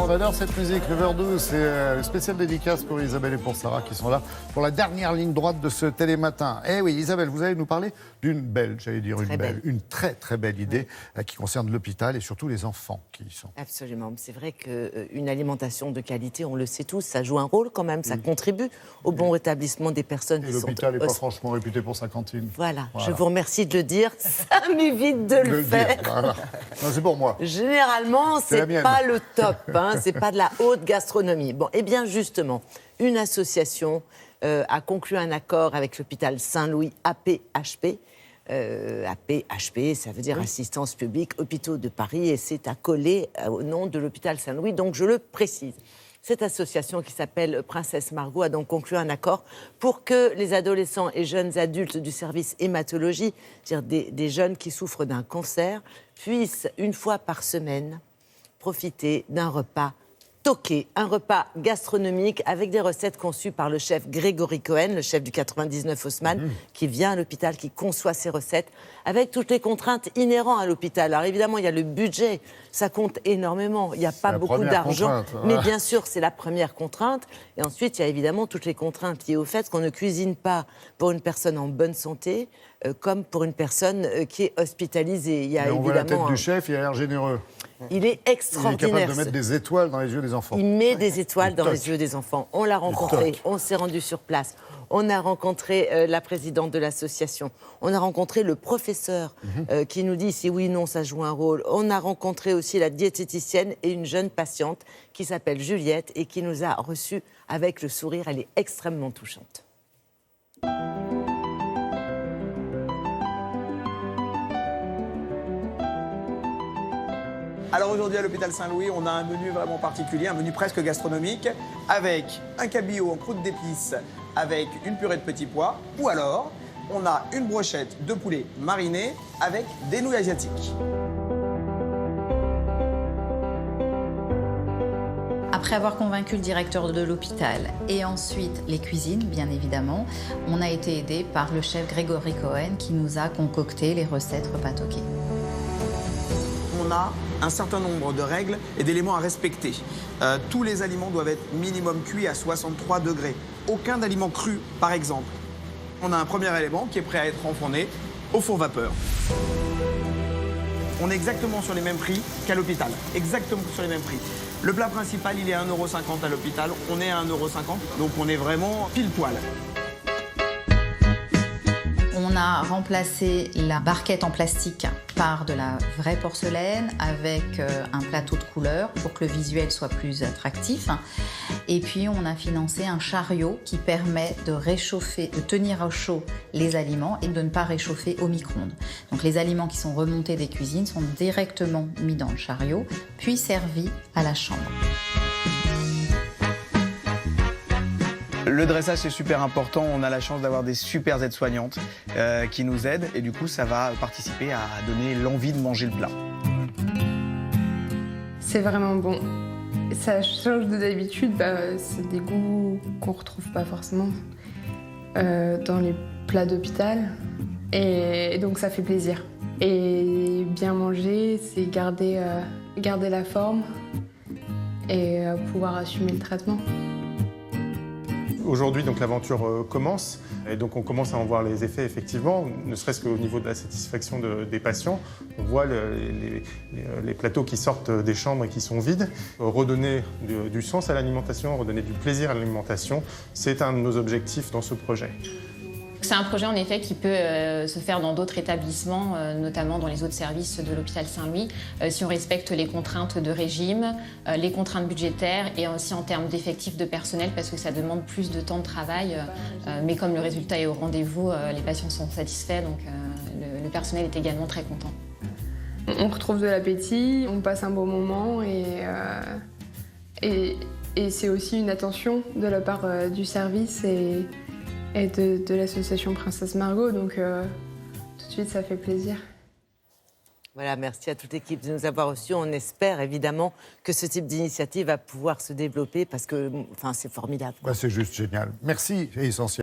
on adore cette musique. 9h12, c'est le spécial dédicace pour Isabelle et pour Sarah qui sont là pour la dernière ligne droite de ce télématin. Eh oui, Isabelle, vous allez nous parler d'une belle, une très très belle idée qui concerne l'hôpital et surtout les enfants qui y sont. Absolument. C'est vrai qu'une alimentation de qualité, on le sait tous, ça joue un rôle quand même, ça contribue au bon rétablissement des personnes qui sont... L'hôpital n'est pas franchement réputé pour sa cantine. Voilà, je vous remercie de le dire, ça m'évite de le faire. Voilà. Non, c'est pour moi. Généralement, c'est pas le top, hein, c'est pas de la haute gastronomie. Bon, eh bien justement, une association a conclu un accord avec l'hôpital Saint-Louis APHP. APHP, ça veut dire Assistance publique, hôpitaux de Paris, et c'est accolé au nom de l'hôpital Saint-Louis, donc je le précise. Cette association qui s'appelle Princesse Margot a donc conclu un accord pour que les adolescents et jeunes adultes du service hématologie, c'est-à-dire des jeunes qui souffrent d'un cancer, puissent une fois par semaine profiter d'un repas toqué, un repas gastronomique avec des recettes conçues par le chef Grégory Cohen, le chef du 99 Haussmann, qui vient à l'hôpital, qui conçoit ces recettes, avec toutes les contraintes inhérentes à l'hôpital. Alors évidemment, il y a le budget, ça compte énormément, il n'y a pas beaucoup d'argent, mais bien sûr, c'est la première contrainte. Et ensuite, il y a évidemment toutes les contraintes liées au fait qu'on ne cuisine pas pour une personne en bonne santé, comme pour une personne qui est hospitalisée. Il y a mais on voit la tête du chef, il a l'air généreux. Il est extraordinaire. Il est capable de mettre des étoiles dans les yeux des enfants. Il met des étoiles dans les yeux des enfants. On l'a rencontré, on s'est rendu sur place. On a rencontré la présidente de l'association. On a rencontré le professeur qui nous dit si oui, non, ça joue un rôle. On a rencontré aussi la diététicienne et une jeune patiente qui s'appelle Juliette et qui nous a reçus avec le sourire. Elle est extrêmement touchante. Alors aujourd'hui à l'hôpital Saint-Louis, on a un menu vraiment particulier, un menu presque gastronomique, avec un cabillaud en croûte d'épices, avec une purée de petits pois, ou alors on a une brochette de poulet mariné avec des nouilles asiatiques. Après avoir convaincu le directeur de l'hôpital et ensuite les cuisines, bien évidemment, on a été aidé par le chef Grégory Cohen qui nous a concocté les recettes repas toqués. On a un certain nombre de règles et d'éléments à respecter. Tous les aliments doivent être minimum cuits à 63 degrés. Aucun aliment cru, par exemple. On a un premier élément qui est prêt à être enfourné au four vapeur. On est exactement sur les mêmes prix qu'à l'hôpital. Exactement sur les mêmes prix. Le plat principal, il est à 1,50 € à l'hôpital. On est à 1,50 €, donc on est vraiment pile poil. On a remplacé la barquette en plastique par de la vraie porcelaine avec un plateau de couleurs pour que le visuel soit plus attractif. Et puis on a financé un chariot qui permet de réchauffer, de tenir au chaud les aliments et de ne pas réchauffer au micro-ondes. Donc les aliments qui sont remontés des cuisines sont directement mis dans le chariot, puis servis à la chambre. Le dressage, c'est super important. On a la chance d'avoir des super aides-soignantes qui nous aident. Et du coup, ça va participer à donner l'envie de manger le plat. C'est vraiment bon. Ça change de d'habitude. C'est des goûts qu'on ne retrouve pas forcément dans les plats d'hôpital. Et donc, ça fait plaisir. Et bien manger, c'est garder la forme et pouvoir assumer le traitement. Aujourd'hui, donc l'aventure commence et donc on commence à en voir les effets effectivement, ne serait-ce qu'au niveau de la satisfaction des patients. On voit les plateaux qui sortent des chambres et qui sont vides. Redonner du sens à l'alimentation, redonner du plaisir à l'alimentation, c'est un de nos objectifs dans ce projet. C'est un projet en effet qui peut se faire dans d'autres établissements, notamment dans les autres services de l'hôpital Saint-Louis, si on respecte les contraintes de régime, les contraintes budgétaires et aussi en termes d'effectifs de personnel parce que ça demande plus de temps de travail. Mais comme le résultat est au rendez-vous, les patients sont satisfaits, donc le personnel est également très content. On retrouve de l'appétit, on passe un bon moment et c'est aussi une attention de la part du service et de l'association Princesse Margot, donc tout de suite ça fait plaisir. Voilà, merci à toute l'équipe de nous avoir reçus. On espère évidemment que ce type d'initiative va pouvoir se développer parce que c'est formidable. C'est juste génial. Merci, c'est essentiel.